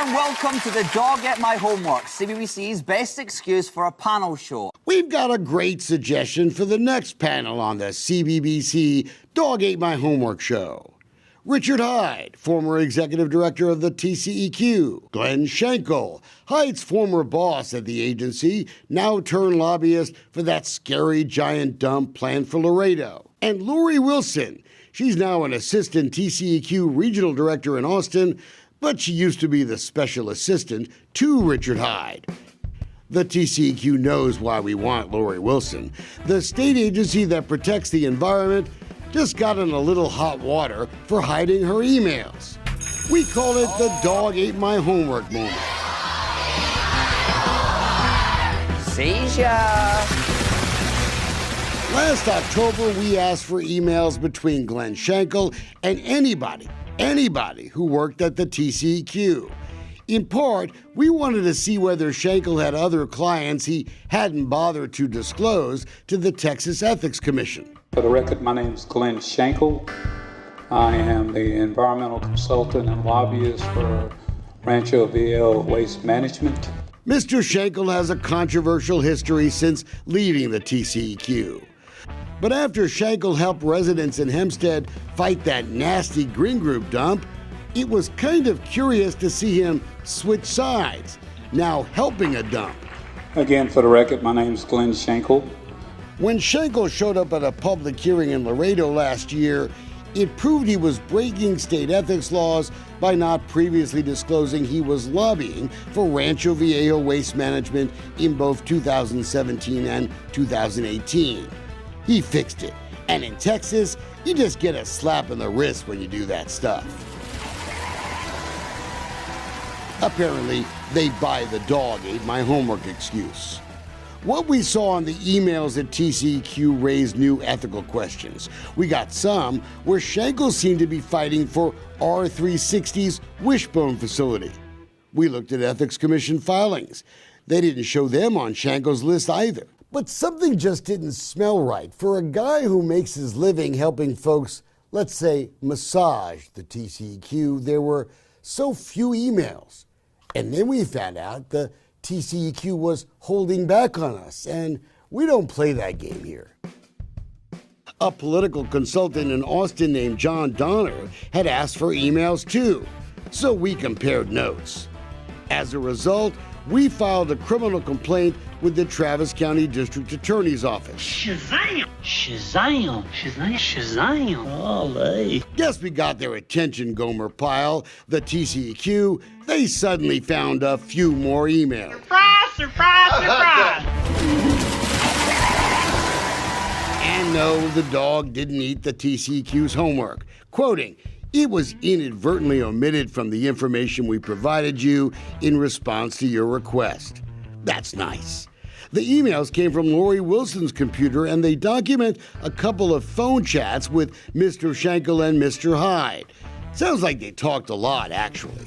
and welcome to the Dog Ate My Homework, CBBC's best excuse for a panel show. We've got a great suggestion for the next panel on the CBBC Dog Ate My Homework show. Richard Hyde, former executive director of the Tceq'S. Glenn Shankle, Hyde's former boss at the agency, now turned lobbyist for that scary giant dump planned for Laredo. And Lori Wilson, she's now an assistant Tceq regional director in Austin, but she used to be the special assistant to Richard Hyde. The Tceq knows why we want Lori Wilson. The state agency that protects the environment just got in a little hot water for hiding her emails. We call it the Dog Ate My Homework moment. See ya! Last October, we asked for emails between Glenn Shankle and anybody who worked at the Tceq. In part, we wanted to see whether Shankle had other clients he hadn't bothered to disclose to the Texas Ethics Commission. For the record, my name is Glenn Shankle. I am the environmental consultant and lobbyist for Rancho Viejo Waste Management. Mr. Shankle has a controversial history since leaving the Tceq. But after Shankle helped residents in Hempstead fight that nasty Green Group dump, it was kind of curious to see him switch sides, now helping a dump. Again, for the record, my name is Glenn Shankle. When Shankle showed up at a public hearing in Laredo last year, it proved he was breaking state ethics laws by not previously disclosing he was lobbying for Rancho Viejo Waste Management in both 2017 and 2018. He fixed it, and in Texas, you just get a slap in the wrist when you do that stuff. Apparently, they buy the Dog Ate My Homework excuse. What we saw on the emails at Tceq raised new ethical questions. We got some where Shankle seemed to be fighting for R360's Wishbone facility. We looked at Ethics Commission filings. They didn't show them on Shankle's list either. But something just didn't smell right for a guy who makes his living helping folks, let's say, massage the Tceq. There were so few emails. And then we found out the Tceq was holding back on us, and we don't play that game here. A political consultant in Austin named John Donner had asked for emails too, so we compared notes. As a result, we filed a criminal complaint with the Travis County District Attorney's Office. Shazam! Shazam! Shazam! Shazam! Olé! Guess we got their attention, Gomer Pyle. The Tceq, they suddenly found a few more emails. Surprise! Surprise! Surprise! And no, the dog didn't eat the Tceq's homework. Quoting, "It was inadvertently omitted from the information we provided you in response to your request." That's nice. The emails came from Lori Wilson's computer, and they document a couple of phone chats with Mr. Shankle and Mr. Hyde. Sounds like they talked a lot, actually.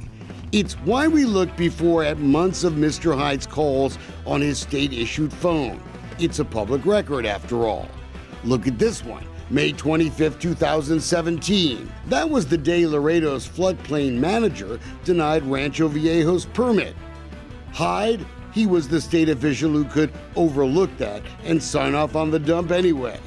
It's why we looked before at months of Mr. Hyde's calls on his state-issued phone. It's a public record, after all. Look at this one. May 25, 2017. That was the day Laredo's floodplain manager denied Rancho Viejo's permit. Hyde, he was the state official who could overlook that and sign off on the dump anyway.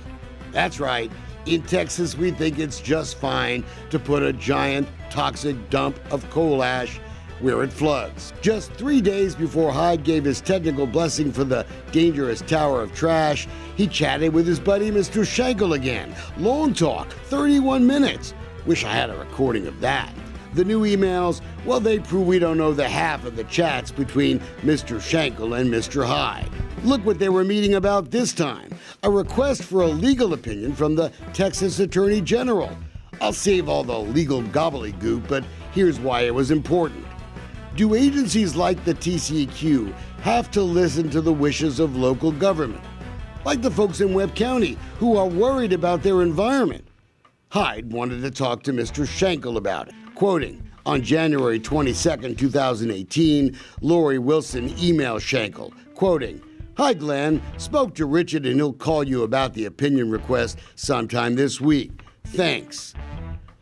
That's right, in Texas we think it's just fine to put a giant toxic dump of coal ash where it floods. Just 3 days before Hyde gave his technical blessing for the dangerous tower of trash, he chatted with his buddy Mr. Shankle again. Long talk, 31 minutes. Wish I had a recording of that. The new emails, well, they prove we don't know the half of the chats between Mr. Shankle and Mr. Hyde. Look what they were meeting about this time. A request for a legal opinion from the Texas Attorney General. I'll save all the legal gobbledygook, but here's why it was important. Do agencies like the Tceq have to listen to the wishes of local government? Like the folks in Webb County who are worried about their environment. Hyde wanted to talk to Mr. Shankle about it. Quoting, on January 22, 2018, Lori Wilson emailed Shankle, quoting, "Hi Glenn, spoke to Richard and he'll call you about the opinion request sometime this week. Thanks."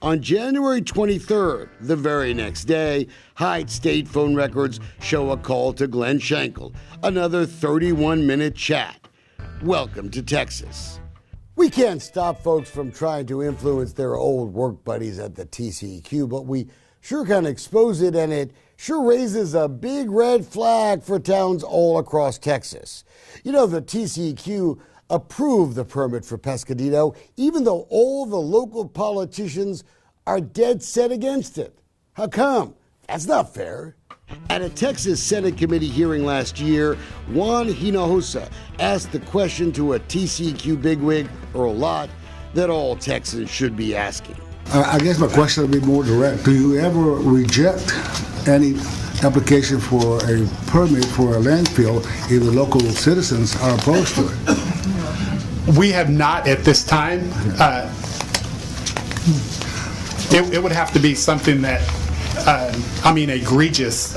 On January 23rd, the very next day, Hyde state phone records show a call to Glenn Shankle, another 31-minute chat. Welcome to Texas. We can't stop folks from trying to influence their old work buddies at the TCEQ, but we sure can expose it, and it sure raises a big red flag for towns all across Texas. You know, the TCEQ approved the permit for Pescadito, even though all the local politicians are dead set against it. How come? That's not fair. At a Texas Senate committee hearing last year, Juan Hinojosa asked the question to a TCEQ bigwig, Earl Lott, that all Texans should be asking. I guess my question would be more direct. Do you ever reject any application for a permit for a landfill if the local citizens are opposed to it? We have not at this time. It would have to be something that, egregious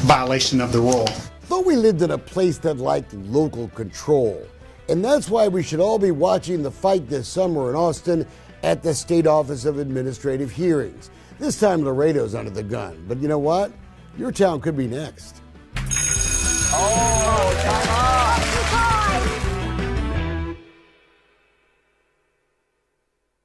violation of the rule. Thought we lived in a place that liked local control. And that's why we should all be watching the fight this summer in Austin at the State Office of Administrative Hearings. This time Laredo's under the gun. But you know what? Your town could be next. Oh, time out.